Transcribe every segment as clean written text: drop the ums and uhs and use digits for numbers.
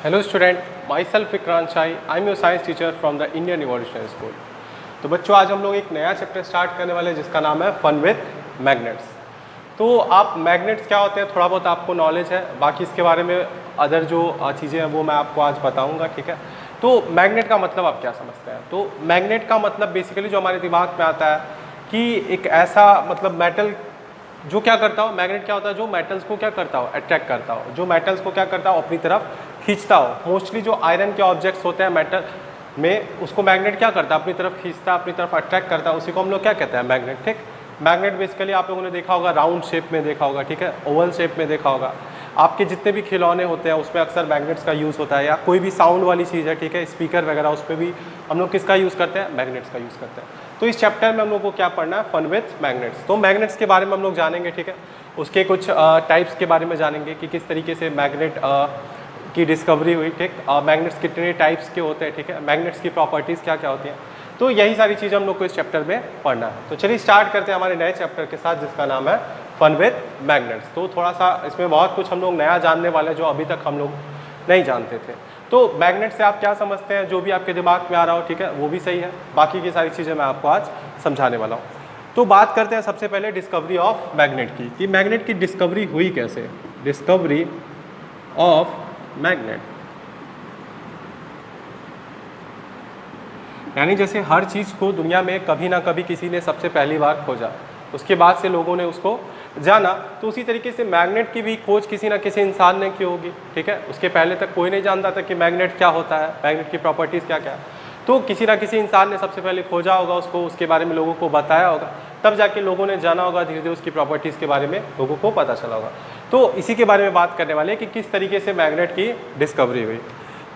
Hello student, my self Vikrant shahi, I am your science teacher from the Indian revolutionary school. तो बच्चों, आज हम लोग एक नया चैप्टर स्टार्ट करने वाले हैं जिसका नाम है फन विथ मैग्नेट्स। तो आप मैग्नेट्स क्या होते हैं थोड़ा बहुत आपको नॉलेज है, बाकी इसके बारे में अदर जो चीज़ें हैं वो मैं आपको आज बताऊंगा, ठीक है। तो मैग्नेट का मतलब आप क्या समझते हैं? तो मैग्नेट का मतलब बेसिकली जो हमारे दिमाग में आता है कि एक ऐसा मतलब मेटल जो क्या करता हो, मैग्नेट क्या होता है, जो मेटल्स को क्या करता हो, अट्रैक्ट करता हो, जो मेटल्स को क्या करता हो, अपनी तरफ खींचता हो। मोस्टली जो आयरन के ऑब्जेक्ट्स होते हैं मेटल में, उसको मैग्नेट क्या करता है, अपनी तरफ खींचता है, अपनी तरफ अट्रैक्ट करता है, उसी को हम लोग क्या कहते हैं, मैग्नेट। ठीक, मैग्नेट बेसिकली आप लोगों ने देखा होगा राउंड शेप में देखा होगा, ठीक है, ओवल शेप में देखा होगा। आपके जितने भी खिलौने होते हैं उसमें अक्सर मैग्नेट्स का यूज़ होता है, या कोई भी साउंड वाली चीज़ है, ठीक है, स्पीकर वगैरह, उस पर भी हम लोग किसका यूज़ करते हैं, मैग्नेट्स का यूज़ करते हैं। तो इस चैप्टर में हम लोग को क्या पढ़ना है, फन विथ मैग्नेट्स। तो मैग्नेट्स के बारे में हम लोग जानेंगे, ठीक है, उसके कुछ टाइप्स के बारे में जानेंगे कि किस तरीके से मैग्नेट की डिस्कवरी हुई, ठीक, मैग्नेट्स कितने टाइप्स के होते हैं, ठीक है, मैग्नेट्स की प्रॉपर्टीज़ क्या क्या होती हैं। तो यही सारी चीज़ें हम लोग को इस चैप्टर में पढ़ना है। तो चलिए स्टार्ट करते हैं हमारे नए चैप्टर के साथ जिसका नाम है फन विथ मैग्नेट्स। तो थोड़ा सा इसमें बहुत कुछ हम लोग नया जानने वाले हैं जो अभी तक हम लोग नहीं जानते थे। तो मैग्नेट से आप क्या समझते हैं, जो भी आपके दिमाग में आ रहा हो, ठीक है, वो भी सही है, बाकी की सारी चीज़ें मैं आपको आज समझाने वाला हूँ। तो बात करते हैं सबसे पहले डिस्कवरी ऑफ मैग्नेट की, कि मैग्नेट की डिस्कवरी हुई कैसे। डिस्कवरी ऑफ मैग्नेट, यानी जैसे हर चीज़ को दुनिया में कभी ना कभी किसी ने सबसे पहली बार खोजा, उसके बाद से लोगों ने उसको जाना, तो उसी तरीके से मैग्नेट की भी खोज किसी ना किसी इंसान ने की होगी, ठीक है। उसके पहले तक कोई नहीं जानता था कि मैग्नेट क्या होता है, मैग्नेट की प्रॉपर्टीज़ क्या क्या है। तो किसी ना किसी इंसान ने सबसे पहले खोजा होगा उसको, उसके बारे में लोगों को बताया होगा, तब जाके लोगों ने जाना होगा, धीरे धीरे उसकी प्रॉपर्टीज़ के बारे में लोगों को पता चला होगा। तो इसी के बारे में बात करने वाले हैं कि किस तरीके से मैग्नेट की डिस्कवरी हुई।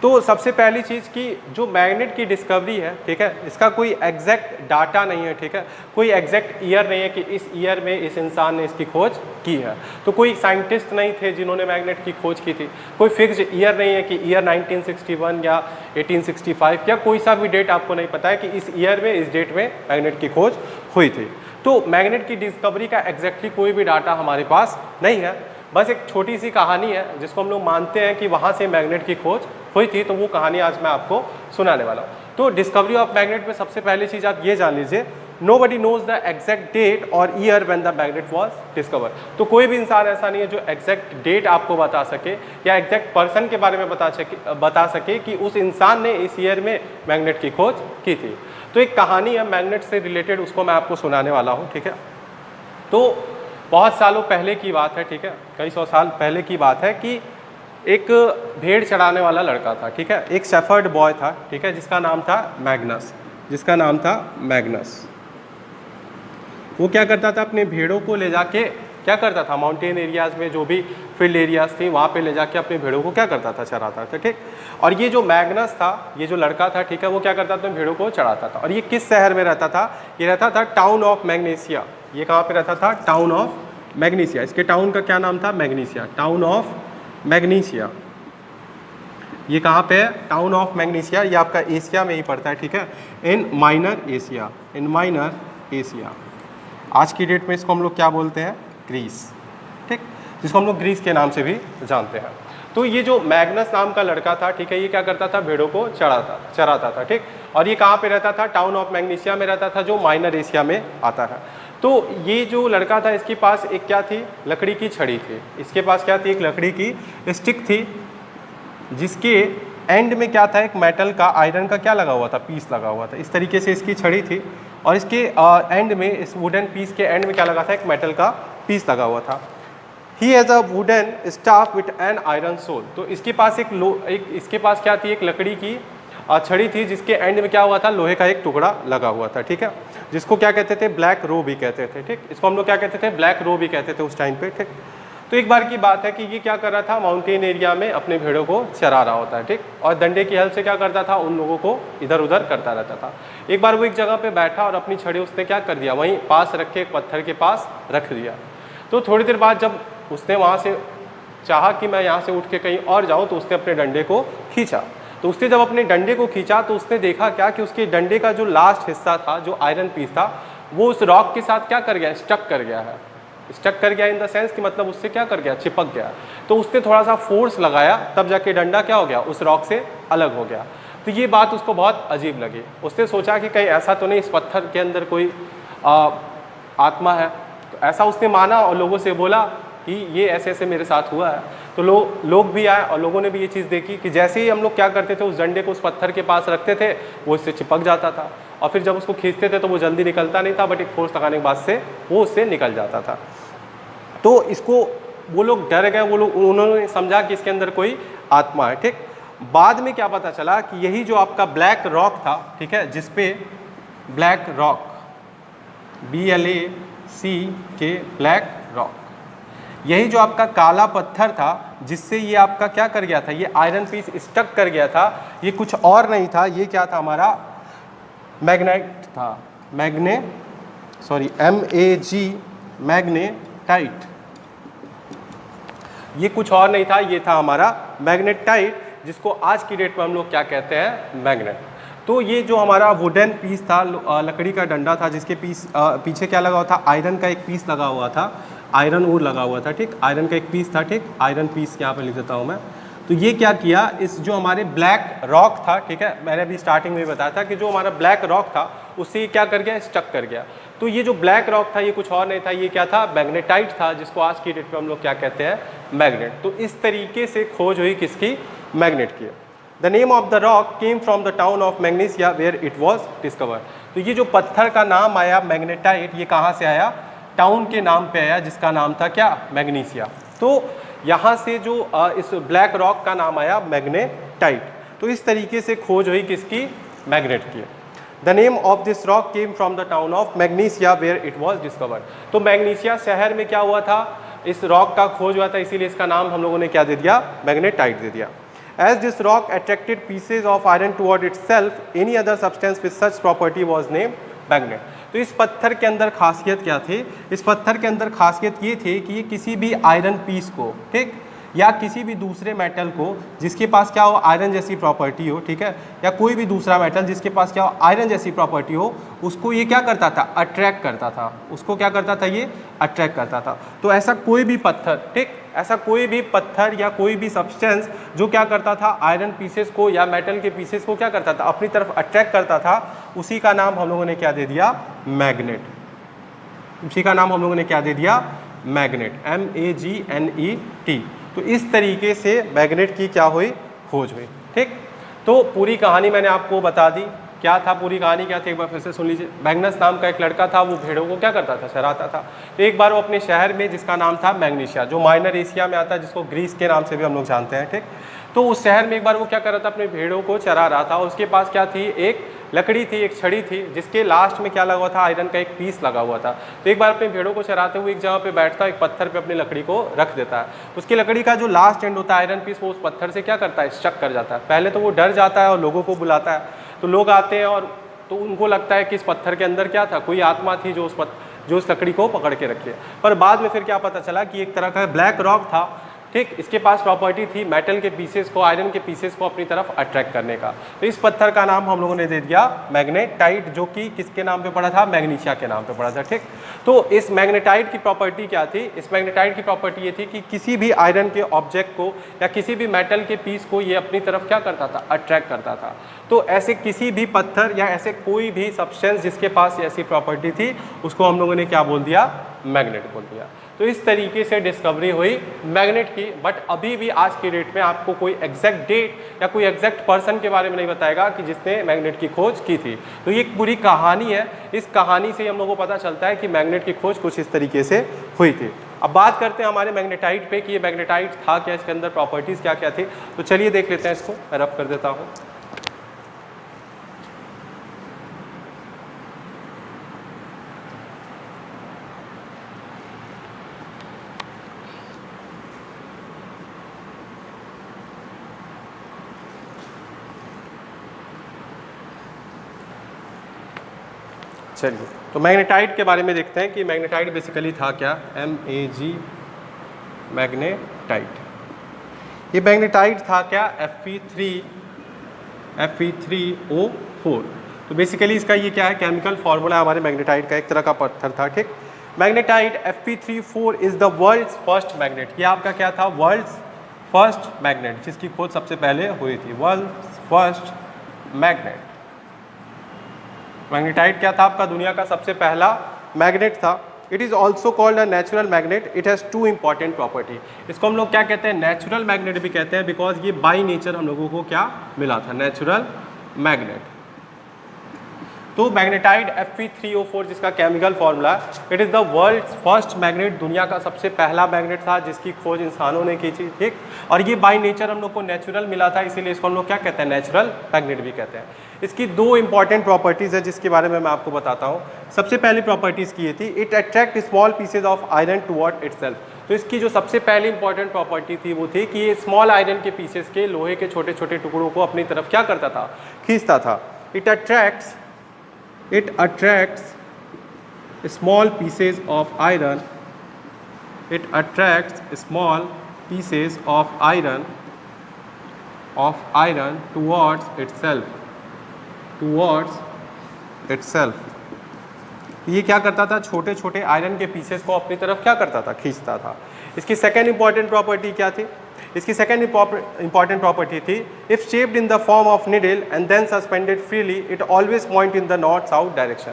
तो सबसे पहली चीज़ कि जो मैग्नेट की डिस्कवरी है, ठीक है, इसका कोई एग्जैक्ट डाटा नहीं है, ठीक है, कोई एग्जैक्ट ईयर नहीं है कि इस ईयर में इस इंसान ने इसकी खोज की है। तो कोई साइंटिस्ट नहीं थे जिन्होंने मैग्नेट की खोज की थी, कोई फिक्स्ड ईयर नहीं है कि ईयर 1961 या 1865 या कोई सा भी डेट आपको नहीं पता है कि इस ईयर में इस डेट में मैग्नेट की खोज हुई थी। तो मैग्नेट की डिस्कवरी का एग्जैक्टली कोई भी डाटा हमारे पास नहीं है, बस एक छोटी सी कहानी है जिसको हम लोग मानते हैं कि वहाँ से मैग्नेट की खोज हुई थी। तो वो कहानी आज मैं आपको सुनाने वाला हूँ। तो डिस्कवरी ऑफ मैग्नेट में सबसे पहली चीज़ आप ये जान लीजिए, nobody knows the exact date और year when the magnet was discover. तो कोई भी इंसान ऐसा नहीं है जो एग्जैक्ट डेट आपको बता सके या एग्जैक्ट पर्सन के बारे में बता सके कि उस इंसान ने इस ईयर में मैग्नेट की खोज की थी। तो एक कहानी है मैग्नेट से रिलेटेड, उसको मैं आपको सुनाने वाला हूँ, ठीक है। तो बहुत सालों पहले की बात है, ठीक है, कई सौ साल पहले की बात है कि एक भेड़ चराने वाला लड़का था, ठीक है, एक शेफर्ड बॉय था, ठीक है, जिसका नाम था मैग्नस, जिसका नाम था मैग्नस। वो क्या करता था, अपने भेड़ों को ले जाके क्या करता था, माउंटेन एरियाज़ में जो भी फील्ड एरियाज थी वहाँ पे ले जाके अपने भेड़ों को क्या करता था, चराता था, ठीक। और ये जो मैग्नस था, ये जो लड़का था, ठीक है, वो क्या करता था, अपने भेड़ों को चराता था। और ये किस शहर में रहता था, ये रहता था टाउन ऑफ मैग्नीसिया। ये कहाँ पे रहता था, टाउन ऑफ मैग्नीसिया। इसके टाउन का क्या नाम था, मैग्नीसिया, टाउन ऑफ मैग्नीसिया। ये कहाँ पे है, टाउन ऑफ मैग्नीसिया। ये आपका एशिया में ही पड़ता है, ठीक है, इन माइनर एशिया, इन माइनर एशिया। आज की डेट में इसको हम लोग क्या बोलते हैं, ग्रीस, ठीक, जिसको हम लोग ग्रीस के नाम से भी जानते हैं। तो ये जो मैग्नस नाम का लड़का था, ठीक है, ये क्या करता था, भेड़ों को चराता था, ठीक। और ये कहाँ पे रहता था, टाउन ऑफ मैग्नीसिया में रहता था, जो माइनर एशिया में आता है। तो ये जो लड़का था, इसके पास एक क्या थी, लकड़ी की छड़ी थी। इसके पास क्या थी, एक लकड़ी की स्टिक थी, जिसके एंड में क्या था, एक मेटल का, आयरन का क्या लगा हुआ था, पीस लगा हुआ था। इस तरीके से इसकी छड़ी थी और इसके एंड में, इस वुडन पीस के एंड में क्या लगा था, एक मेटल का पीस लगा हुआ था। He has a wooden staff with an iron sole. तो इसके पास इसके पास क्या थी, एक लकड़ी की छड़ी थी जिसके एंड में क्या हुआ था, लोहे का एक टुकड़ा लगा हुआ था, ठीक है, जिसको क्या कहते थे, ब्लैक रो भी कहते थे, ठीक। इसको हम लोग क्या कहते थे, ब्लैक रो भी कहते थे उस टाइम पे, ठीक। तो एक बार की बात है कि ये क्या कर रहा था, माउंटेन एरिया में अपने भेड़ों को चरा रहा होता है, ठीक, और डंडे की हेल्प से क्या करता था, उन लोगों को इधर उधर करता रहता था। एक बार वो एक जगह पे बैठा और अपनी छड़ी उसने क्या कर दिया, वहीं पास रखे एक पत्थर के पास रख दिया। तो थोड़ी देर बाद जब उसने वहाँ से चाहा कि मैं यहाँ से उठ के कहीं और जाऊँ, तो उसने अपने डंडे को खींचा। तो उसने जब अपने डंडे को खींचा तो उसने देखा क्या कि उसके डंडे का जो लास्ट हिस्सा था, जो आयरन पीस था, वो उस रॉक के साथ क्या कर गया, स्टक कर गया है। स्टक कर गया इन द सेंस कि मतलब उससे क्या कर गया, चिपक गया। तो उसने थोड़ा सा फोर्स लगाया, तब जाके डंडा क्या हो गया, उस रॉक से अलग हो गया। तो ये बात उसको बहुत अजीब लगी। उसने सोचा कि कहीं ऐसा तो नहीं इस पत्थर के अंदर कोई आत्मा है। तो ऐसा उसने माना और लोगों से बोला कि ये ऐसे ऐसे मेरे साथ हुआ है। तो लोग भी आए और लोगों ने भी ये चीज़ देखी कि जैसे ही हम लोग क्या करते थे, उस डंडे को उस पत्थर के पास रखते थे, वो इससे चिपक जाता था, और फिर जब उसको खींचते थे तो वो जल्दी निकलता नहीं था, बट एक फोर्स लगाने के बाद से वो उससे निकल जाता था। तो इसको वो लोग डर गए, वो लोग उन्होंने समझा कि इसके अंदर कोई आत्मा है। ठीक, बाद में क्या पता चला कि यही जो आपका ब्लैक रॉक था, ठीक है, जिसपे black rock, BLACK black rock, यही जो आपका काला पत्थर था जिससे ये आपका क्या कर गया था, ये आयरन पीस स्टक कर गया था, ये कुछ और नहीं था, ये क्या था, हमारा मैग्नेट था, MAG मैग्नेटाइट। ये कुछ और नहीं था, ये था हमारा मैग्नेटाइट, जिसको आज की डेट में हम लोग क्या कहते हैं, मैग्नेट। तो ये जो हमारा वुडन पीस था, लकड़ी का डंडा था, जिसके पीछे क्या लगा हुआ था, आयरन का एक पीस लगा हुआ था, आयरन ओर लगा हुआ था। ठीक, आयरन का एक पीस था। ठीक, आयरन पीस यहाँ पे लिख देता हूँ मैं। तो ये क्या किया, इस जो हमारे ब्लैक रॉक था, ठीक है, मैंने अभी स्टार्टिंग में बताया था कि जो हमारा ब्लैक रॉक था उससे ये क्या कर गया, स्टक कर गया। तो ये जो ब्लैक रॉक था ये कुछ और नहीं था, ये क्या था, मैग्नेटाइट था, जिसको आज की डेट में हम लोग क्या कहते हैं, मैग्नेट। तो इस तरीके से खोज हुई किसकी, मैग्नेट की। The name of the rock came from the town of Magnesia where it was discovered. तो ये जो पत्थर का नाम आया मैग्नेटाइट, ये कहाँ से आया, टाउन के नाम पे आया, जिसका नाम था क्या, मैग्नीसिया। तो यहाँ से जो इस ब्लैक रॉक का नाम आया मैग्नेटाइट। तो इस तरीके से खोज हुई किसकी, मैग्नेट की। The name of this rock came from the town of Magnesia where it was discovered. तो मैग्नीसिया शहर में क्या हुआ था, इस रॉक का खोज हुआ था, इसीलिए इसका नाम हम लोगों ने क्या दे दिया, मैग्नेटाइट दे दिया। As this rock attracted pieces of iron toward itself, any other substance with such property was named magnet. तो इस पत्थर के अंदर खासियत क्या थी, इस पत्थर के अंदर खासियत ये थी कि ये किसी भी आयरन पीस को, ठीक, या किसी भी दूसरे मेटल को जिसके पास क्या हो, आयरन जैसी प्रॉपर्टी हो, ठीक है, या कोई भी दूसरा मेटल जिसके पास क्या हो, आयरन जैसी प्रॉपर्टी हो, उसको ये क्या करता था, अट्रैक्ट करता था, उसको क्या करता था, ये अट्रैक्ट करता था। तो ऐसा कोई भी पत्थर, ठीक, ऐसा कोई भी पत्थर या कोई भी सब्सटेंस जो क्या करता था, आयरन पीसेस को या मेटल के पीसेस को क्या करता था, अपनी तरफ अट्रैक्ट करता था, उसी का नाम हम लोगों ने क्या दे दिया, मैग्नेट। उसी का नाम हम लोगों ने क्या दे दिया, मैग्नेट, MAGNET। तो इस तरीके से मैग्नेट की क्या हुई, खोज हुई। ठीक, तो पूरी कहानी मैंने आपको बता दी। क्या था पूरी कहानी, क्या थी, एक बार फिर से सुन लीजिए। मैग्नस नाम का एक लड़का था, वो भेड़ों को क्या करता था, चराता था। तो एक बार वो अपने शहर में, जिसका नाम था मैग्नीशिया, जो माइनर एशिया में आता है, जिसको ग्रीस के नाम से भी हम लोग जानते हैं, ठीक। तो उस शहर में एक बार वो क्या कर रहा था, अपने भेड़ों को चरा रहा था। उसके पास क्या थी, एक लकड़ी थी, एक छड़ी थी, जिसके लास्ट में क्या लगा हुआ था, आयरन का एक पीस लगा हुआ था। तो एक बार अपने भेड़ों को चराते हुए एक जगह पे बैठता है, एक पत्थर पे अपनी लकड़ी को रख देता है। उसकी लकड़ी का जो लास्ट एंड होता है, आयरन पीस, वो उस पत्थर से क्या करता है, स्टक कर जाता है। पहले तो वो डर जाता है और लोगों को बुलाता है। तो लोग आते हैं और तो उनको लगता है कि इस पत्थर के अंदर क्या था, कोई आत्मा थी जो उस लकड़ी को पकड़ के रखी है। पर बाद में फिर क्या पता चला कि एक तरह का ब्लैक रॉक था, ठीक, इसके पास प्रॉपर्टी थी मेटल के पीसेस को, आयरन के पीसेस को अपनी तरफ अट्रैक्ट करने का। तो इस पत्थर का नाम हम लोगों ने दे दिया मैग्नेटाइट, जो कि किसके नाम पे पड़ा था, मैग्नीशिया के नाम पे पड़ा था। ठीक, तो इस मैग्नेटाइट की प्रॉपर्टी क्या थी, इस मैग्नेटाइट की प्रॉपर्टी ये थी कि किसी भी आयरन के ऑब्जेक्ट को या किसी भी मेटल के पीस को ये अपनी तरफ क्या करता था, अट्रैक्ट करता था। तो ऐसे किसी भी पत्थर या ऐसे कोई भी सब्सटेंस जिसके पास ऐसी प्रॉपर्टी थी, उसको हम लोगों ने क्या बोल दिया, मैग्नेट बोल दिया। तो इस तरीके से डिस्कवरी हुई मैग्नेट की। बट अभी भी आज की डेट में आपको कोई एग्जैक्ट डेट या कोई एग्जैक्ट पर्सन के बारे में नहीं बताएगा कि जिसने मैग्नेट की खोज की थी। तो ये एक पूरी कहानी है, इस कहानी से हम लोगों को पता चलता है कि मैग्नेट की खोज कुछ इस तरीके से हुई थी। अब बात करते हैं हमारे मैग्नेटाइट पे कि ये मैग्नेटाइट था क्या, इसके अंदर प्रॉपर्टीज़ क्या क्या थी। तो चलिए देख लेते हैं, इसको मैं रफ कर देता हूँ। चलिए, तो मैग्नेटाइट के बारे में देखते हैं कि मैग्नेटाइट बेसिकली था क्या, MAG मैग्नेटाइट। ये मैग्नेटाइट था क्या, Fe3O4। तो बेसिकली इसका ये क्या है, केमिकल फार्मूला हमारे मैग्नेटाइट का, एक तरह का पत्थर था। ठीक, magnetite Fe3O4 is the world's first magnet. ये आपका क्या था? वर्ल्ड्स फर्स्ट मैग्नेट, जिसकी खोज सबसे पहले हुई थी। World's first magnet. मैग्नेटाइट क्या था आपका? दुनिया का सबसे पहला मैग्नेट था। It is also called a natural magnet. It has two important property. इसको हम लोग क्या कहते हैं? नेचुरल मैग्नेट भी कहते हैं, बिकॉज ये बाई नेचर हम लोगों को क्या मिला था? Natural magnet. तो मैग्नेटाइट Fe3O4 जिसका chemical formula, it is the world's first magnet. दुनिया का सबसे पहला मैग्नेट था जिसकी खोज इंसानों ने की थी, ठीक। और ये बाई नेचर हम लोग को नेचुरल मिला था, इसीलिए इसको हम लोग क्या कहते हैं? नेचुरल मैग्नेट भी कहते हैं। इसकी दो इंपॉर्टेंट प्रॉपर्टीज़ है जिसके बारे में मैं आपको बताता हूँ। सबसे पहली प्रॉपर्टीज़ की ये थी, it attract small pieces of iron toward itself. तो इसकी जो सबसे पहली इंपॉर्टेंट प्रॉपर्टी थी वो थी कि ये स्मॉल आयरन के पीसेस के, लोहे के छोटे छोटे टुकड़ों को अपनी तरफ क्या करता था? खींचता था। It attracts small pieces of iron. It attracts small pieces of iron towards itself. ये क्या करता था? छोटे छोटे आयरन के पीसेस को अपनी तरफ क्या करता था? खींचता था। इसकी सेकेंड इंपॉर्टेंट प्रॉपर्टी क्या थी? इसकी सेकेंड इंपॉर्टेंट प्रॉपर्टी थी, if shaped in the form of needle and then suspended freely it always point in the north south direction.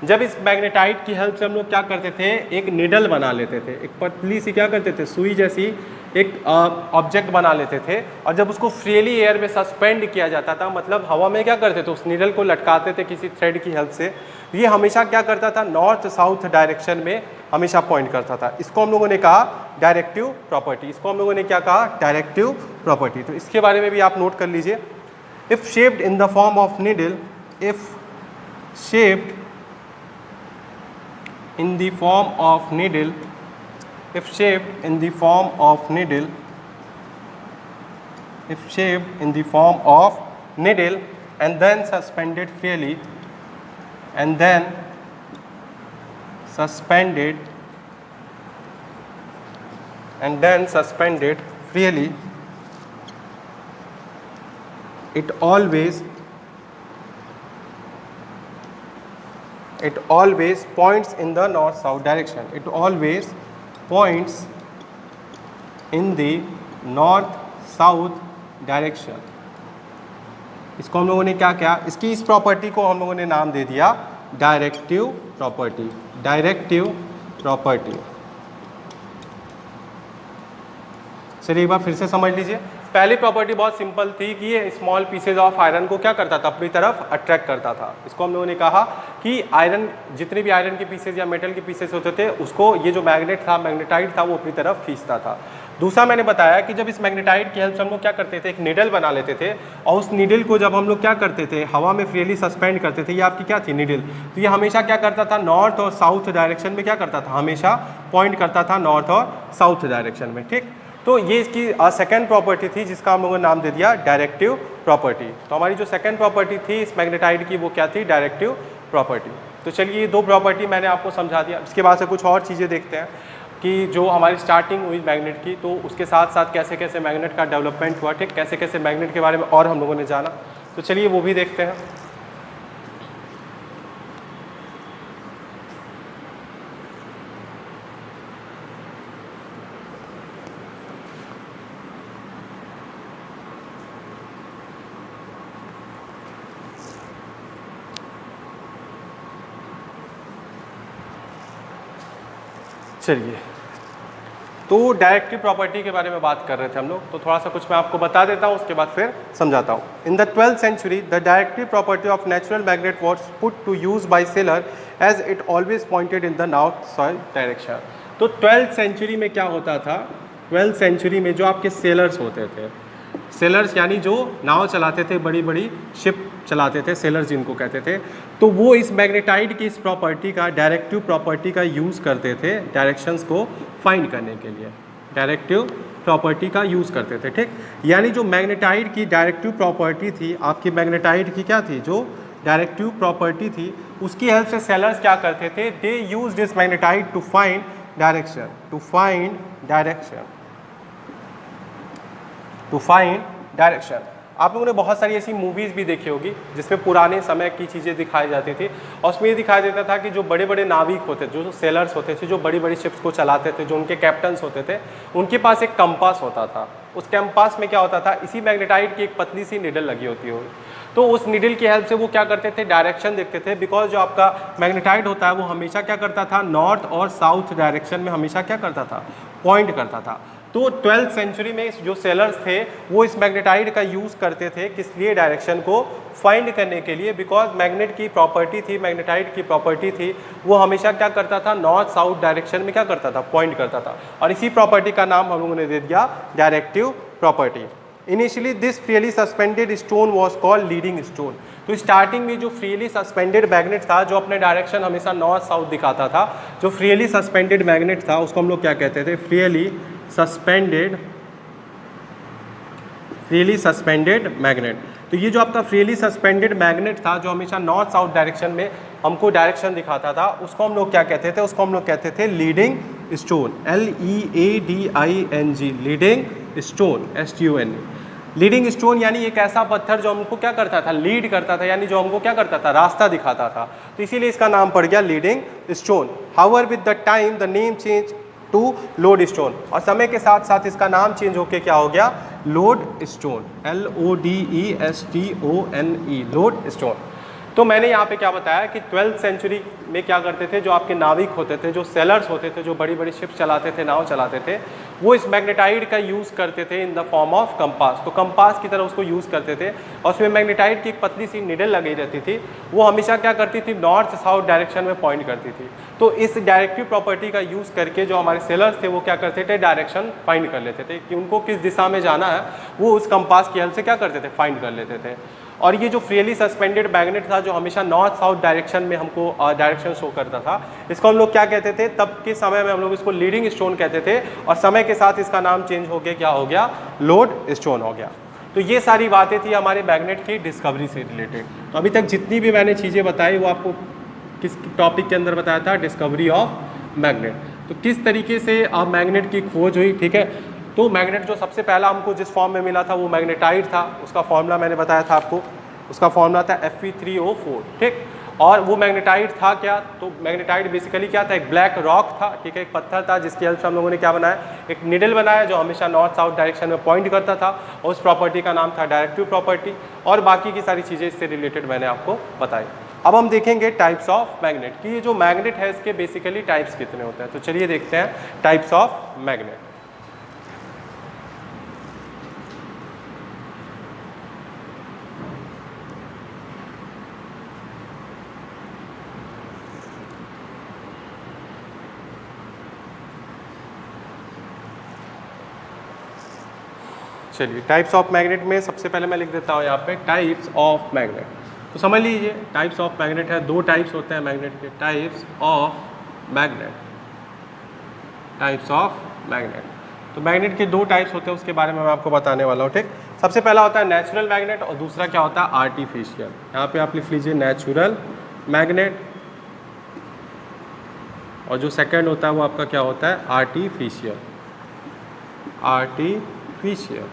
जब इस मैग्नेटाइट की हेल्प से हम लोग क्या करते थे? एक निडल बना लेते थे, एक पतली सी क्या करते थे? सुई जैसी एक ऑब्जेक्ट बना लेते थे, और जब उसको फ्रीली एयर में सस्पेंड किया जाता था, मतलब हवा में क्या करते थे? उस निडल को लटकाते थे किसी थ्रेड की हेल्प से, ये हमेशा क्या करता था? नॉर्थ साउथ डायरेक्शन में हमेशा पॉइंट करता था। इसको हम लोगों ने कहा डायरेक्टिव प्रॉपर्टी। इसको हम लोगों ने क्या कहा? Directive property. तो इसके बारे में भी आप नोट कर लीजिए। If shaped in the form of needle, if shaped in the form of needle, if shaped in the form of needle, if shaped in the form of needle and then suspended freely, and then suspended freely, it always points in the north south direction. It always points in the north south direction. इसको हम लोगों ने क्या किया? इसकी इस property को हम लोगों ने नाम दे दिया डायरेक्टिव प्रॉपर्टी। Directive property. चलिए एक बार फिर से समझ लीजिए। पहली प्रॉपर्टी बहुत सिंपल थी कि ये स्मॉल पीसेज ऑफ आयरन को क्या करता था? अपनी तरफ अट्रैक्ट करता था। इसको हम लोगों ने कहा कि आयरन, जितने भी आयरन के पीसेज या मेटल के पीसेज होते थे, उसको ये जो मैग्नेट था, मैग्नेटाइट था, वो अपनी तरफ खींचता था। दूसरा मैंने बताया कि जब इस मैग्नेटाइट की हेल्प से हम लोग क्या करते थे? एक नीडल बना लेते थे, और उस नीडल को जब हम लोग क्या करते थे? हवा में फ्रीली सस्पेंड करते थे। ये आपकी क्या थी? नीडल। तो ये हमेशा क्या करता था? नॉर्थ और साउथ डायरेक्शन में क्या करता था? हमेशा पॉइंट करता था नॉर्थ और साउथ डायरेक्शन में, ठीक। तो ये इसकी सेकंड प्रॉपर्टी थी जिसका हम लोगों ने नाम दे दिया डायरेक्टिव प्रॉपर्टी। तो हमारी जो सेकंड प्रॉपर्टी थी इस मैग्नेटाइट की, वो क्या थी? Directive property. तो चलिए ये दो प्रॉपर्टी मैंने आपको समझा दिया। इसके बाद से कुछ और चीज़ें देखते हैं कि जो हमारी स्टार्टिंग हुई मैग्नेट की, तो उसके साथ साथ कैसे कैसे मैग्नेट का डेवलपमेंट हुआ, ठीक, कैसे कैसे मैग्नेट के बारे में और हम लोगों ने जाना। तो चलिए वो भी देखते हैं। चलिए, तो डायरेक्टिव प्रॉपर्टी के बारे में बात कर रहे थे हम लोग, तो थोड़ा सा कुछ मैं आपको बता देता हूँ, उसके बाद फिर समझाता हूँ। In the 12th century the directive property of natural magnet was put to use by sailor as it always pointed in the north south direction. तो 12th सेंचुरी में क्या होता था? 12th सेंचुरी में जो आपके सेलर्स होते थे, सेलर्स यानी जो नाव चलाते थे, बड़ी बड़ी शिप चलाते थे, सेलर्स जिनको कहते थे, तो वो इस मैग्नेटाइट की इस प्रॉपर्टी का, डायरेक्टिव प्रॉपर्टी का यूज़ करते थे डायरेक्शंस को फाइंड करने के लिए। डायरेक्टिव प्रॉपर्टी का यूज़ करते थे, ठीक। यानी जो मैग्नेटाइट की डायरेक्टिव प्रॉपर्टी थी, आपकी मैग्नेटाइट की क्या थी? जो डायरेक्टिव प्रॉपर्टी थी, उसकी हेल्प से सेलर्स क्या करते थे? They use this magnetite to find direction, to find direction. आप लोगों ने बहुत सारी ऐसी मूवीज़ भी देखी होगी जिसमें पुराने समय की चीज़ें दिखाई जाती थी और उसमें ये दिखाया देता था कि जो बड़े बड़े नाविक होते थे, जो सेलर्स होते थे, जो बड़ी बड़ी शिप्स को चलाते थे, जो उनके कैप्टन्स होते थे, उनके पास एक कंपास होता था। उस कंपास में क्या होता था, इसी मैग्नेटाइट की एक पतली सी निडल लगी होती हो, तो उस निडल की हेल्प से वो क्या करते थे, डायरेक्शन देखते थे। बिकॉज जो आपका मैग्नेटाइट होता है वो हमेशा क्या करता था, नॉर्थ और साउथ डायरेक्शन में हमेशा क्या करता था, पॉइंट करता था। तो 12th सेंचुरी में जो सेलर्स थे वो इस मैग्नेटाइट का यूज़ करते थे किस लिए, डायरेक्शन को फाइंड करने के लिए। बिकॉज मैग्नेट की प्रॉपर्टी थी, मैग्नेटाइट की प्रॉपर्टी थी, वो हमेशा क्या करता था, नॉर्थ साउथ डायरेक्शन में क्या करता था, पॉइंट करता था। और इसी प्रॉपर्टी का नाम हम लोगों ने दे दिया directive property. Initially this freely suspended stone was called leading stone. तो स्टार्टिंग में जो फ्रीली सस्पेंडेड मैग्नेट था, जो अपने डायरेक्शन हमेशा नॉर्थ साउथ दिखाता था, जो फ्रीली सस्पेंडेड मैग्नेट था उसको हम लोग क्या कहते थे, फ्रीली सस्पेंडेड मैग्नेट। तो ये जो आपका फ्रीली सस्पेंडेड मैग्नेट था जो हमेशा नॉर्थ साउथ डायरेक्शन में हमको डायरेक्शन दिखाता था, उसको हम लोग क्या कहते थे, उसको हम लोग कहते थे leading stone, LEADING, leading stone, STON। Leading stone यानी एक ऐसा पत्थर जो हमको क्या करता था, लीड करता था, यानी जो हमको क्या करता था, रास्ता दिखाता था। तो इसीलिए इसका नाम पड़ गया leading stone. However with the time the name change to lodestone, और समय के साथ साथ इसका नाम चेंज होके क्या हो गया, load stone, LODESTONE, load stone. तो मैंने यहाँ पे क्या बताया कि 12th सेंचुरी में क्या करते थे, जो आपके नाविक होते थे, जो सेलर्स होते थे, जो बड़ी बड़ी शिप चलाते थे, नाव चलाते थे, वो इस मैग्नेटाइट का यूज़ करते थे इन द फॉर्म ऑफ कंपास। तो कंपास की तरह उसको यूज़ करते थे और उसमें मैग्नेटाइट की एक पतली सी निडल लगी रहती थी, वो हमेशा क्या करती थी, नॉर्थ साउथ डायरेक्शन में पॉइंट करती थी। तो इस डायरेक्टिव प्रॉपर्टी का यूज़ करके जो हमारे सेलर्स थे वो क्या करते थे, डायरेक्शन फाइंड कर लेते थे कि उनको किस दिशा में जाना है, वो उस कंपास की हेल्प से क्या करते थे, फाइंड कर लेते थे। और ये जो फ्रीली सस्पेंडेड मैग्नेट था जो हमेशा नॉर्थ साउथ डायरेक्शन में हमको डायरेक्शन शो करता था, इसको हम लोग क्या कहते थे, तब के समय में हम लोग इसको लीडिंग स्टोन कहते थे, और समय के साथ इसका नाम चेंज हो गया, क्या हो गया, लोड स्टोन हो गया। तो ये सारी बातें थी हमारे मैग्नेट की डिस्कवरी से रिलेटेड। तो अभी तक जितनी भी मैंने चीज़ें बताई वो आपको किस टॉपिक के अंदर बताया था, डिस्कवरी ऑफ मैग्नेट। तो किस तरीके से अब मैग्नेट की खोज हुई, ठीक है। तो मैग्नेट जो सबसे पहला हमको जिस फॉर्म में मिला था वो मैग्नेटाइट था, उसका फॉर्मूला मैंने बताया था आपको, उसका फॉर्मूला था Fe3O4, ठीक। और वो मैग्नेटाइट था क्या, तो मैग्नेटाइट बेसिकली क्या था, एक ब्लैक रॉक था, ठीक है, एक पत्थर था जिसकी हेल्प से हम लोगों ने क्या बनाया, एक निडल बनाया जो हमेशा नॉर्थ साउथ डायरेक्शन में पॉइंट करता था, और उस प्रॉपर्टी का नाम था डायरेक्टिव प्रॉपर्टी, और बाकी की सारी चीज़ें इससे रिलेटेड मैंने आपको बताई। अब हम देखेंगे टाइप्स ऑफ मैग्नेट कि ये जो मैग्नेट है इसके बेसिकली टाइप्स कितने होते हैं। तो चलिए देखते हैं टाइप्स ऑफ मैग्नेट। चलिए टाइप्स ऑफ मैग्नेट में सबसे पहले मैं लिख देता हूँ यहाँ पे टाइप्स ऑफ मैग्नेट। तो समझ लीजिए टाइप्स ऑफ मैग्नेट है, दो टाइप्स होते हैं मैग्नेट के, types of magnet, types of magnet. तो मैग्नेट के दो टाइप्स होते हैं, उसके बारे में मैं आपको बताने वाला हूँ, ठीक। सबसे पहला होता है नेचुरल मैग्नेट और दूसरा क्या होता है, आर्टिफिशियल। यहाँ पे आप लिख लीजिए नेचुरल मैग्नेट, और जो सेकंड होता है वो आपका क्या होता है, आर्टिफिशियल, आर्टिफिशियल।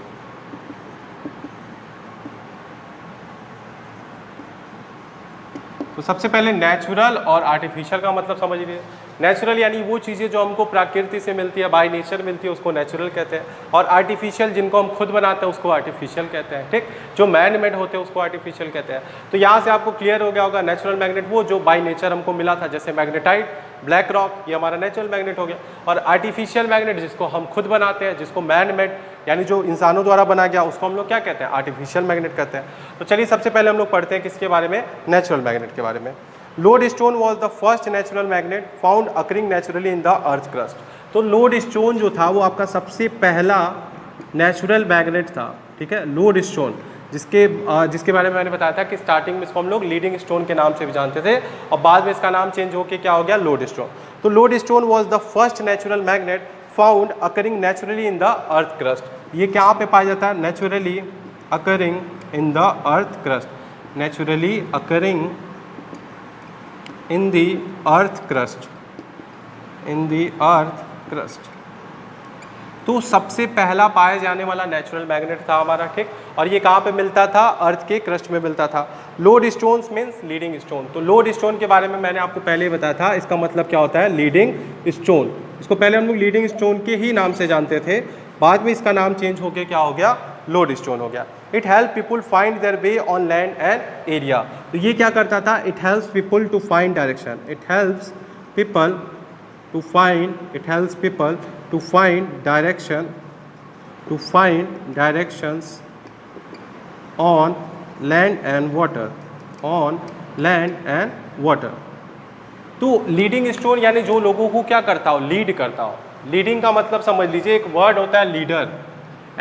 तो सबसे पहले नेचुरल और आर्टिफिशियल का मतलब समझ लीजिए। नेचुरल यानी वो चीज़ें जो हमको प्रकृति से मिलती है, बाय नेचर मिलती है, उसको नेचुरल कहते हैं। और आर्टिफिशियल जिनको हम खुद बनाते हैं उसको आर्टिफिशियल कहते हैं, ठीक। जो मैन मेड होते हैं उसको आर्टिफिशियल कहते हैं। तो यहाँ से आपको क्लियर हो गया होगा, नेचुरल मैग्नेट वो जो बाय नेचर हमको मिला था, जैसे मैग्नेटाइट, ब्लैक रॉक, ये हमारा नेचुरल मैग्नेट हो गया। और आर्टिफिशियल मैग्नेट जिसको हम खुद बनाते हैं, जिसको मैन मेड यानी जो इंसानों द्वारा बना गया, उसको हम लोग क्या कहते हैं, आर्टिफिशियल मैग्नेट कहते हैं। तो चलिए सबसे पहले हम लोग पढ़ते हैं किसके बारे में, नेचुरल मैग्नेट के बारे में। Lodestone was the first natural magnet found occurring naturally in the earth crust. तो लोडस्टोन जो था वो आपका सबसे पहला नेचुरल मैग्नेट था, ठीक है, लोडस्टोन, जिसके बारे में मैंने बताया था कि स्टार्टिंग में इसको हम लोग लीडिंग स्टोन के नाम से भी जानते थे, और बाद में इसका नाम चेंज होकर क्या हो गया, लोडस्टोन। तो lodestone was the first natural magnet found occurring naturally in the earth crust. ये कहाँ पे पाया जाता है, naturally occurring in the earth crust, naturally occurring in the earth crust, in the earth crust। तो सबसे पहला पाया जाने वाला नेचुरल मैग्नेट था हमारा, ठीक। और ये कहाँ पे मिलता था? अर्थ के क्रस्ट में मिलता था। Load stones means leading stone. तो लोड स्टोन के बारे में मैंने आपको पहले ही बताया था, इसका मतलब क्या होता है? Leading stone. इसको पहले हम लोग लीडिंग स्टोन के ही नाम से जानते थे, बाद में इसका नाम चेंज होकर क्या हो गया? लोड स्टोन हो गया। It help people find their way on land and area. तो ये क्या करता था? It helps people to find direction. It helps people to find, it helps people to find directions on land and water, on land and water। तो leading stone यानी जो लोगों को क्या करता हो? लीड करता हो। लीडिंग का मतलब समझ लीजिए, एक वर्ड होता है लीडर,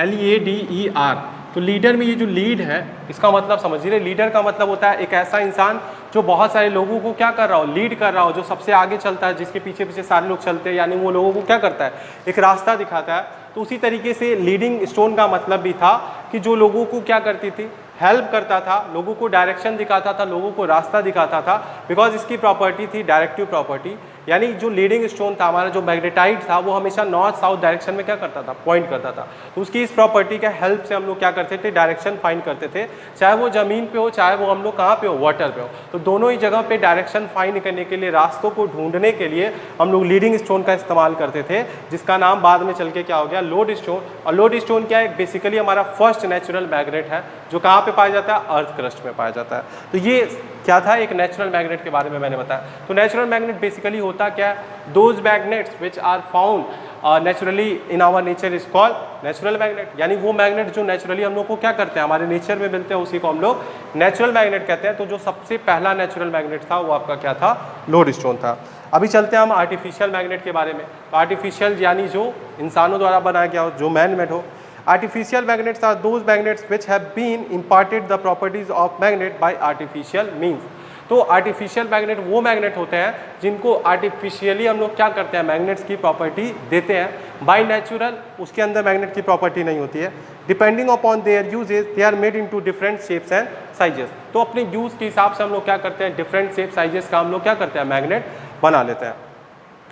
LEADER। तो लीडर में ये जो लीड है, इसका मतलब समझिए, लीडर का मतलब होता है एक ऐसा इंसान जो बहुत सारे लोगों को क्या कर रहा हो? लीड कर रहा हो, जो सबसे आगे चलता है, जिसके पीछे पीछे सारे लोग चलते हैं, यानी वो लोगों को क्या करता है? एक रास्ता दिखाता है। तो उसी तरीके से लीडिंग स्टोन का मतलब भी था कि जो लोगों को क्या करती थी? हेल्प करता था, लोगों को डायरेक्शन दिखाता था, लोगों को रास्ता दिखाता था। बिकॉज इसकी प्रॉपर्टी थी डायरेक्टिव प्रॉपर्टी, यानी जो लीडिंग स्टोन था हमारा, जो मैग्नेटाइट था, वो हमेशा नॉर्थ साउथ डायरेक्शन में क्या करता था? पॉइंट करता था। तो उसकी इस प्रॉपर्टी के हेल्प से हम लोग क्या करते थे? डायरेक्शन फाइंड करते थे, चाहे वो जमीन पे हो, चाहे वो हम लोग कहाँ पे हो? वाटर पे हो। तो दोनों ही जगह पे डायरेक्शन फाइंड करने के लिए, रास्तों को ढूंढने के लिए हम लोग लीडिंग स्टोन का इस्तेमाल करते थे, जिसका नाम बाद में चल के क्या हो गया? Load stone. और लोड स्टोन क्या है? बेसिकली हमारा फर्स्ट नेचुरल मैग्नेट है, जो कहाँ पे पाया जाता है? अर्थ क्रस्ट में पाया जाता है। तो ये क्या था? एक नेचुरल मैग्नेट के बारे में मैंने बताया। तो नेचुरल मैग्नेट बेसिकली होता क्या है? Those magnets which are found naturally in our nature is called natural magnet. यानी वो मैग्नेट जो नेचुरली हम लोग को क्या करते हैं? हमारे नेचर में मिलते हैं, उसी को हम लोग नेचुरल मैग्नेट कहते हैं। तो जो सबसे पहला नेचुरल मैग्नेट था वो आपका क्या था? लोड स्टोन था। अभी चलते हैं हम आर्टिफिशियल मैग्नेट के बारे में। तो आर्टिफिशियल यानी जो इंसानों द्वारा बनाया गया हो, जो मैन मेड हो। Artificial magnets are those magnets which have been imparted the properties of magnet by artificial means। तो आर्टिफिशियल मैग्नेट वो मैग्नेट होते हैं जिनको आर्टिफिशियली हम लोग क्या करते हैं? मैग्नेट्स की प्रॉपर्टी देते हैं। बाय नेचुरल उसके अंदर मैग्नेट की प्रॉपर्टी नहीं होती है। Depending upon their usages they are made into different shapes and sizes. तो अपने यूज के हिसाब से हम लोग क्या करते हैं? डिफरेंट शेप साइजेस का हम लोग क्या करते हैं? मैग्नेट बना लेते हैं।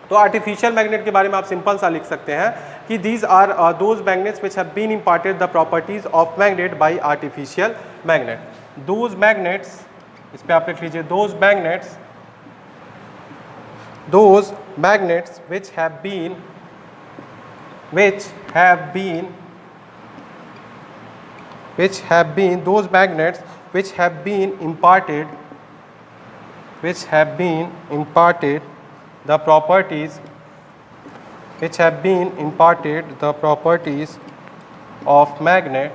तो आर्टिफिशियल मैग्नेट के बारे में आप सिंपल सा लिख सकते हैं कि these are those magnets which have been imparted the properties of magnet by artificial magnet. Those magnets, इस पे आप लिख लीजिए, those magnets which have been those magnets which have been imparted the properties of magnet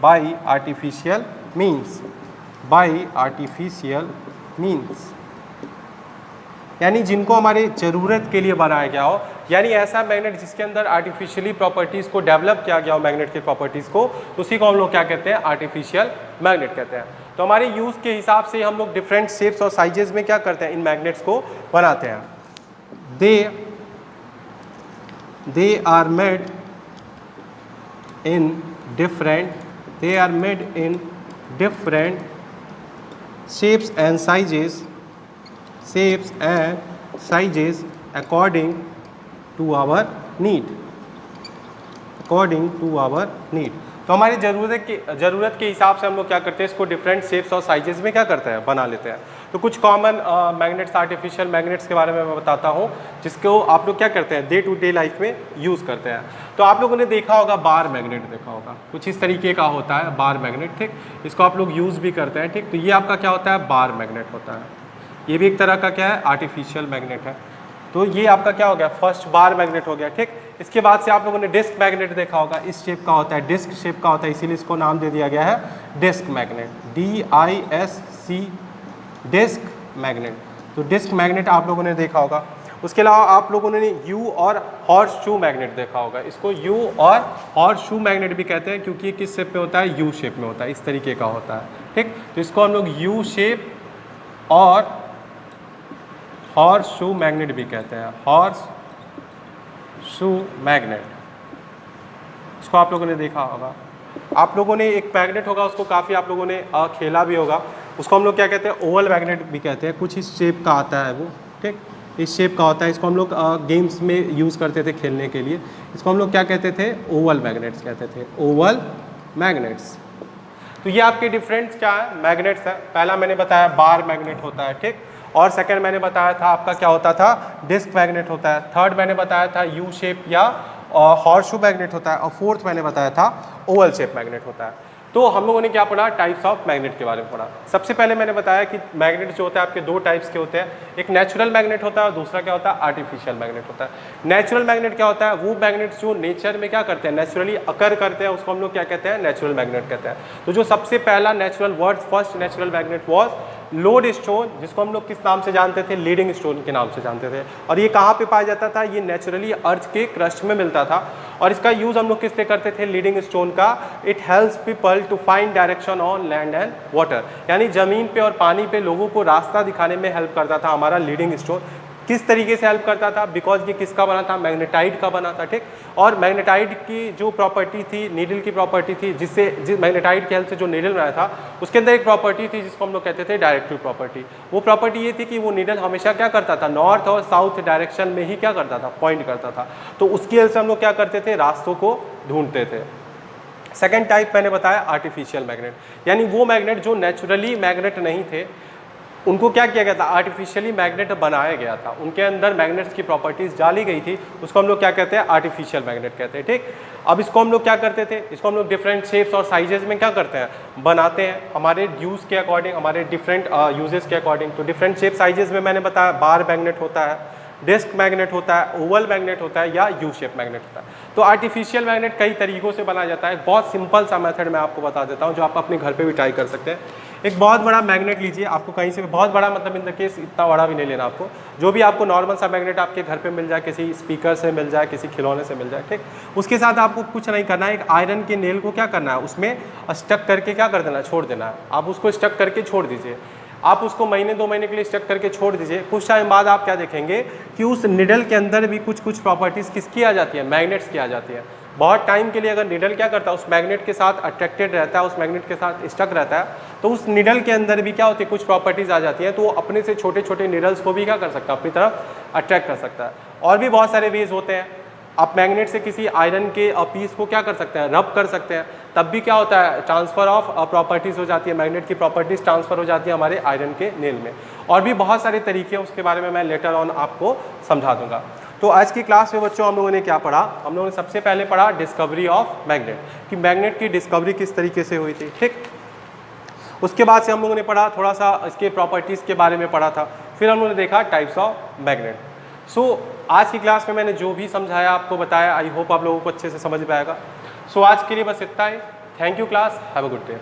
by artificial means। यानी जिनको हमारे ज़रूरत के लिए बनाया गया हो, यानी ऐसा मैग्नेट जिसके अंदर आर्टिफिशियली प्रॉपर्टीज़ को डेवलप किया गया हो, मैग्नेट की प्रॉपर्टीज़ को, उसी को हम लोग क्या कहते हैं? आर्टिफिशियल मैग्नेट कहते हैं। तो हमारे यूज़ के हिसाब से हम लोग डिफरेंट शेप्स और साइजेस में क्या करते हैं? इन मैग्नेट्स को बनाते हैं। They are made in different shapes and sizes according to our need। तो हमारी ज़रूरत के हिसाब से हम लोग क्या करते हैं? इसको डिफरेंट शेप्स और साइजेस में क्या करते हैं? बना लेते हैं। तो कुछ कॉमन मैग्नेट्स, आर्टिफिशियल मैग्नेट्स के बारे में मैं बताता हूँ, जिसको आप लोग क्या करते हैं? डे टू डे लाइफ में यूज़ करते हैं। तो आप लोगों ने देखा होगा, बार मैग्नेट देखा होगा, कुछ इस तरीके का होता है बार मैग्नेट, ठीक। इसको आप लोग यूज़ भी करते हैं, ठीक। तो ये आपका क्या होता है? बार मैग्नेट होता है। ये भी एक तरह का क्या है? आर्टिफिशियल मैग्नेट है। तो ये आपका क्या हो गया? फर्स्ट बार मैग्नेट हो गया, ठीक। इसके बाद से आप लोगों ने डिस्क मैग्नेट देखा होगा, इस शेप का होता है, डिस्क शेप का होता है, इसीलिए इसको नाम दे दिया गया है disc magnet, DISC, disc magnet. तो डिस्क मैग्नेट आप लोगों ने देखा होगा। उसके अलावा आप लोगों ने यू और हॉर्स शू मैग्नेट देखा होगा। इसको यू और हॉर्स शू मैग्नेट भी कहते हैं, क्योंकि ये किस शेप में होता है? यू शेप में होता है, इस तरीके का होता है, ठीक। तो इसको हम लोग यू शेप और हॉर्स शू मैग्नेट भी कहते हैं, हॉर्स शू मैग्नेट। इसको आप लोगों ने देखा होगा। आप लोगों ने एक मैग्नेट होगा, उसको काफ़ी आप लोगों ने खेला भी होगा, उसको हम लोग क्या कहते हैं? ओवल मैग्नेट भी कहते हैं। कुछ इस शेप का आता है वो, ठीक। इस शेप का होता है, इसको हम लोग गेम्स में यूज़ करते थे खेलने के लिए। इसको हम लोग क्या कहते थे, ओवल मैग्नेट्स कहते थे, ओवल मैग्नेट्स। तो ये आपके डिफरेंट क्या है, मैग्नेट्स है। पहला मैंने बताया बार मैग्नेट होता है, ठीक। और सेकंड मैंने बताया था आपका क्या होता था, डिस्क मैग्नेट होता है। थर्ड मैंने बताया था यू शेप या हॉर्सशू मैग्नेट होता है। और फोर्थ मैंने बताया था ओवल शेप मैग्नेट होता है। तो हम लोगों ने क्या पढ़ा, टाइप्स ऑफ मैग्नेट के बारे में पढ़ा। सबसे पहले मैंने बताया कि मैग्नेट जो होता है आपके दो टाइप्स के होते हैं, एक नेचुरल मैग्नेट होता है और दूसरा क्या होता है, आर्टिफिशियल मैग्नेट होता है। नेचुरल मैग्नेट क्या होता है, वो मैग्नेट्स जो नेचर में क्या करते हैं, नेचुरली अकर करते हैं, उसको हम लोग क्या कहते हैं, नेचुरल मैग्नेट कहते हैं। तो जो सबसे पहला natural word, first natural magnet was lodestone, जिसको हम लोग किस नाम से जानते थे, लीडिंग स्टोन के नाम से जानते थे। और ये कहाँ पे पाया जाता था, ये नेचुरली अर्थ के क्रस्ट में मिलता था। और इसका यूज़ हम लोग किस लिए करते थे, लीडिंग स्टोन का, it helps people to find direction on land and water, यानी ज़मीन पे और पानी पे लोगों को रास्ता दिखाने में हेल्प करता था हमारा लीडिंग स्टोन। किस तरीके से हेल्प करता था, बिकॉज ये किसका बना था, मैग्नेटाइट का बना था, ठीक। और मैग्नेटाइट की जो प्रॉपर्टी थी, नीडल की प्रॉपर्टी थी, जिस मैग्नेटाइट की हेल्प से जो नीडल बनाया था, उसके अंदर एक प्रॉपर्टी थी जिसको हम लोग कहते थे डायरेक्टिव प्रॉपर्टी। वो प्रॉपर्टी ये थी कि वो नीडल हमेशा क्या करता था, नॉर्थ और साउथ डायरेक्शन में ही क्या करता था, पॉइंट करता था। तो उसकी हेल्प से हम लोग क्या करते थे, रास्तों को ढूंढते थे। सेकेंड टाइप मैंने बताया आर्टिफिशियल मैग्नेट, यानी वो मैग्नेट जो नेचुरली मैग्नेट नहीं थे, उनको क्या किया गया था, आर्टिफिशियली मैग्नेट बनाया गया था, उनके अंदर मैग्नेट्स की प्रॉपर्टीज डाली गई थी, उसको हम लोग क्या कहते हैं, आर्टिफिशियल मैग्नेट कहते हैं, ठीक। अब इसको हम लोग क्या करते थे, इसको हम लोग डिफरेंट शेप्स और साइजेस में क्या करते हैं, बनाते हैं, हमारे यूज़ के अकॉर्डिंग, हमारे डिफरेंट यूजेस के अकॉर्डिंग। तो डिफरेंट शेप साइजेस में मैंने बताया बार मैग्नेट होता है, डिस्क मैग्नेट होता है, ओवल मैग्नेट होता है या यू शेप मैग्नेट होता है। तो आर्टिफिशियल मैग्नेट कई तरीकों से बनाया जाता है। बहुत सिंपल सा मेथड मैं आपको बता देता हूँ जो आप अपने घर पे भी ट्राई कर सकते हैं। एक बहुत बड़ा मैग्नेट लीजिए, आपको कहीं से, बहुत बड़ा मतलब इन द केस इतना बड़ा भी नहीं लेना आपको, जो भी आपको नॉर्मल सा मैग्नेट आपके घर पे मिल जाए, किसी स्पीकर से मिल जाए, किसी खिलौने से मिल जाए, ठीक। उसके साथ आपको कुछ नहीं करना है, एक आयरन के नेल को क्या करना है, उसमें स्टक करके क्या कर देना है, छोड़ देना है। आप उसको स्टक करके छोड़ दीजिए, आप उसको महीने 2 महीने के लिए स्टक करके छोड़ दीजिए। कुछ टाइम बाद आप क्या देखेंगे कि उस निडल के अंदर भी कुछ कुछ प्रॉपर्टीज़ किसकी आ जाती है, मैग्नेट्स की आ जाती है। बहुत टाइम के लिए अगर निडल क्या करता है, उस मैग्नेट के साथ अट्रैक्टेड रहता है, उस मैग्नेट के साथ स्टक रहता है, तो उस निडल के अंदर भी क्या होती है, कुछ प्रॉपर्टीज़ आ जाती हैं, तो वो अपने से छोटे छोटे निडल्स को भी क्या कर सकता है, अपनी तरफ अट्रैक्ट कर सकता है। और भी बहुत सारे वेज होते हैं। आप मैग्नेट से किसी आयरन के पीस को क्या कर सकते हैं, रब कर सकते हैं, तब भी क्या होता है, ट्रांसफ़र ऑफ प्रॉपर्टीज़ हो जाती है, मैग्नेट की प्रॉपर्टीज़ ट्रांसफ़र हो जाती है हमारे आयरन के नेल में। और भी बहुत सारे तरीके हैं, उसके बारे में मैं लेटर ऑन आपको समझा दूंगा। तो आज की क्लास में बच्चों हम लोगों ने क्या पढ़ा, हम लोगों ने सबसे पहले पढ़ा डिस्कवरी ऑफ मैग्नेट, कि मैग्नेट की डिस्कवरी किस तरीके से हुई थी, ठीक। उसके बाद से हम लोगों ने पढ़ा थोड़ा सा इसके प्रॉपर्टीज़ के बारे में पढ़ा था। फिर हम लोगों ने देखा टाइप्स ऑफ मैग्नेट। सो आज की क्लास में मैंने जो भी समझाया, आपको बताया, आई होप आप लोगों को अच्छे से समझ में आएगा। सो आज के लिए बस इतना ही। Thank you class, have a good day.